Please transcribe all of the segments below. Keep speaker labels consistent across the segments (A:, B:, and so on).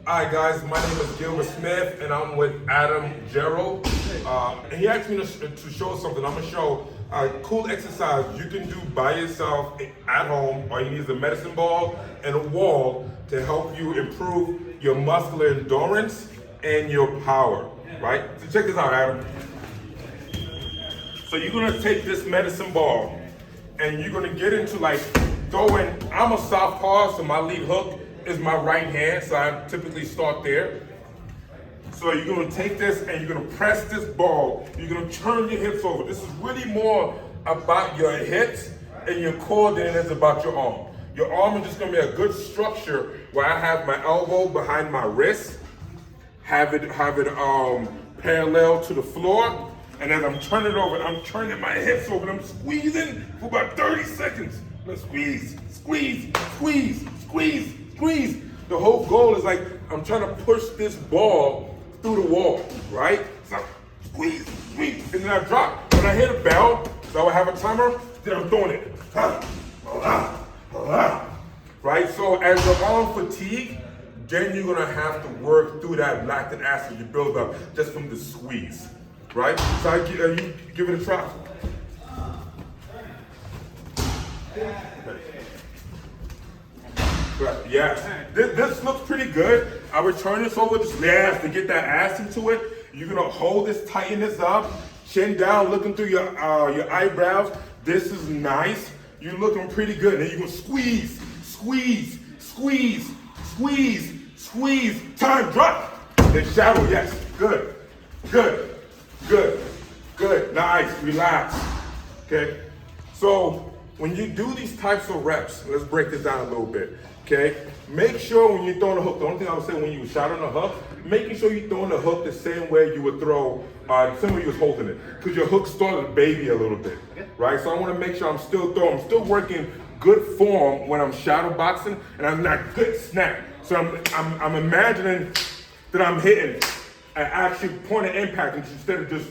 A: Hi guys, my name is Gilbert Smith and I'm with Adam Gerald. And he asked me to show something. I'm gonna show a cool exercise you can do by yourself at home. All you need is a medicine ball and a wall to help you improve your muscular endurance and your power, right? So check this out, Adam. So you're gonna take this medicine ball and you're gonna get into like throwing. I'm a southpaw, so my lead hook is my right hand, so I typically start there. So you're gonna take this and you're gonna press this ball. You're gonna turn your hips over. This is really more about your hips and your core than it is about your arm. Your arm is just gonna be a good structure where I have my elbow behind my wrist, have it parallel to the floor, and as I'm turning it over, I'm turning my hips over and I'm squeezing for about 30 seconds. Let's squeeze, squeeze, squeeze, squeeze, squeeze. The whole goal is like, I'm trying to push this ball through the wall, right? So squeeze, squeeze, and then I drop. When I hit a bell, so I have a timer, then I'm throwing it. Right? So as your arm fatigue, then you're gonna have to work through that lactic acid you build up just from the squeeze, right? So you give it a try. Right. Yes. This looks pretty good. I would turn this over just to get that ass into it. You're gonna hold this, tighten this up, chin down, looking through your eyebrows. This is nice. You're looking pretty good. And then you're gonna squeeze, squeeze, squeeze, squeeze, squeeze. Time, drop. Then shadow, yes. Good, good, good, good. Nice, relax. Okay. So when you do these types of reps, let's break this down a little bit. Okay, make sure when you're throwing the hook, the only thing I would say when you shot on the hook, making sure you're throwing the hook the same way you would throw, the same way you was holding it. Because your hook started to baby a little bit, right? So I want to make sure I'm still working good form when I'm shadow boxing, and I'm not good snap. So I'm imagining that I'm hitting an actual point of impact instead of just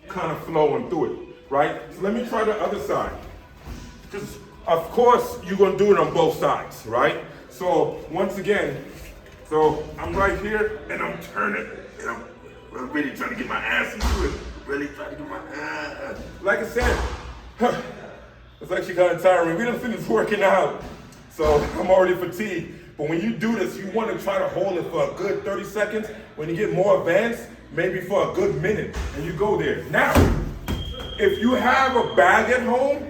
A: kind of flowing through it, right? So let me try the other side. Just, of course, you're gonna do it on both sides, right? So once again, so I'm right here and I'm turning and I'm really trying to get my ass into it. Really trying to get my ass. Like I said, it's actually kind of tiring. We done finished working out, so I'm already fatigued. But when you do this, you want to try to hold it for a good 30 seconds. When you get more advanced, maybe for a good minute, and you go there. Now, if you have a bag at home,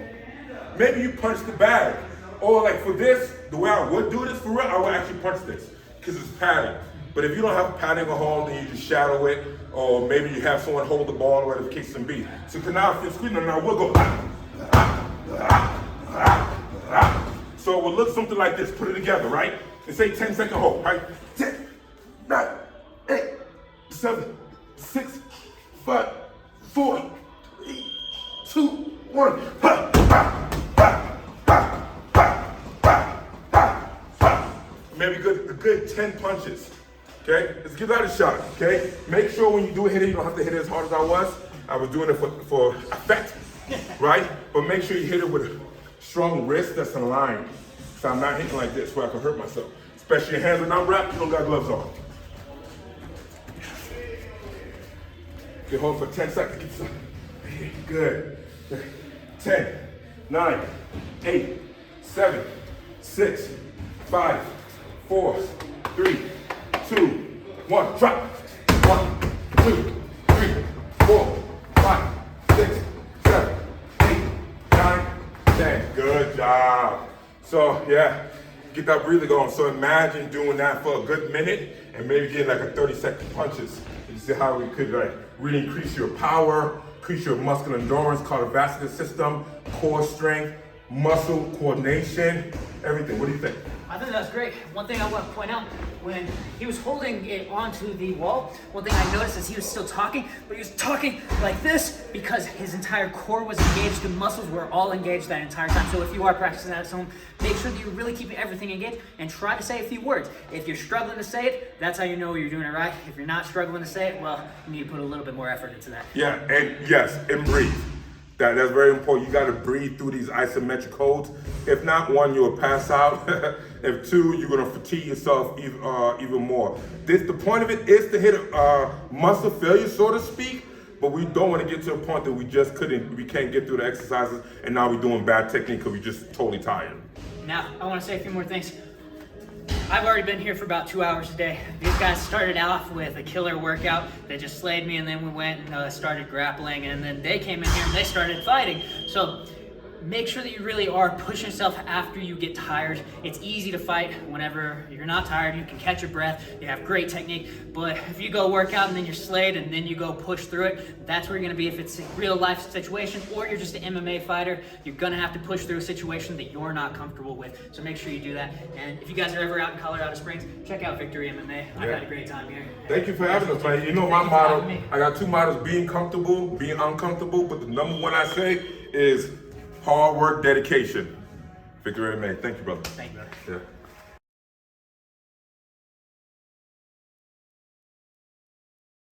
A: maybe you punch the bag. Or like for this, the way I would do this for real, I would actually punch this because it's padding. But if you don't have padding at home, then you just shadow it, or maybe you have someone hold the ball or whatever, kicks and beat. So now if you're squeezing, now we'll go. So it will look something like this. Put it together, right? And say 10-second hold, right? 10, 9, 8, 7, 6, 5, 4, 3, 2, 1. Maybe a good 10 punches. Okay, let's give that a shot. Okay, make sure when you do hit it, you don't have to hit it as hard as I was. I was doing it for effect, right? But make sure you hit it with a strong wrist that's in line. So I'm not hitting like this where I can hurt myself. Especially your hands are not wrapped, you don't got gloves on. You hold for 10 seconds. Good. 10, 9, 8, 7, 6, 5, 4, 3, 2, 1. Drop. 1, 2, 3, 4, 5, 6, 7, 8, 9, 10. Good job. So yeah, get that breather going. So imagine doing that for a good minute and maybe getting like a 30-second punches. You see how we could like really increase your power, increase your muscular endurance, cardiovascular system, core strength, muscle coordination, everything. What do you think?
B: I think that's great. One thing I want to point out, when he was holding it onto the wall, one thing I noticed is he was still talking, but he was talking like this because his entire core was engaged, the muscles were all engaged that entire time. So if you are practicing that at home, make sure that you're really keeping everything engaged and try to say a few words. If you're struggling to say it, that's how you know you're doing it right. If you're not struggling to say it, well, you need to put a little bit more effort into that.
A: Yeah, and yes, and breathe. That's very important. You got to breathe through these isometric holds. If not, one, you'll pass out. If two, you're gonna fatigue yourself even more. The point of it is to hit muscle failure, so to speak. But we don't want to get to a point that we can't get through the exercises, and now we're doing bad technique because we're just totally tired.
B: Now, I want to say a few more things. I've already been here for about 2 hours a day. These guys started off with a killer workout. They just slayed me, and then we went and started grappling, and then they came in here and they started fighting. So make sure that you really are pushing yourself after you get tired. It's easy to fight whenever you're not tired. You can catch your breath. You have great technique. But if you go work out and then you're slayed and then you go push through it, that's where you're going to be. If it's a real life situation or you're just an MMA fighter, you're going to have to push through a situation that you're not comfortable with. So make sure you do that. And if you guys are ever out in Colorado Springs, check out Victory MMA. I've had a great time here.
A: Thank you for having us, man. You know my motto. I got two mottos: being comfortable, being uncomfortable. But the number one I say is hard work, dedication. Victory MMA. Thank you, brother.
B: Thank you.
A: Yeah.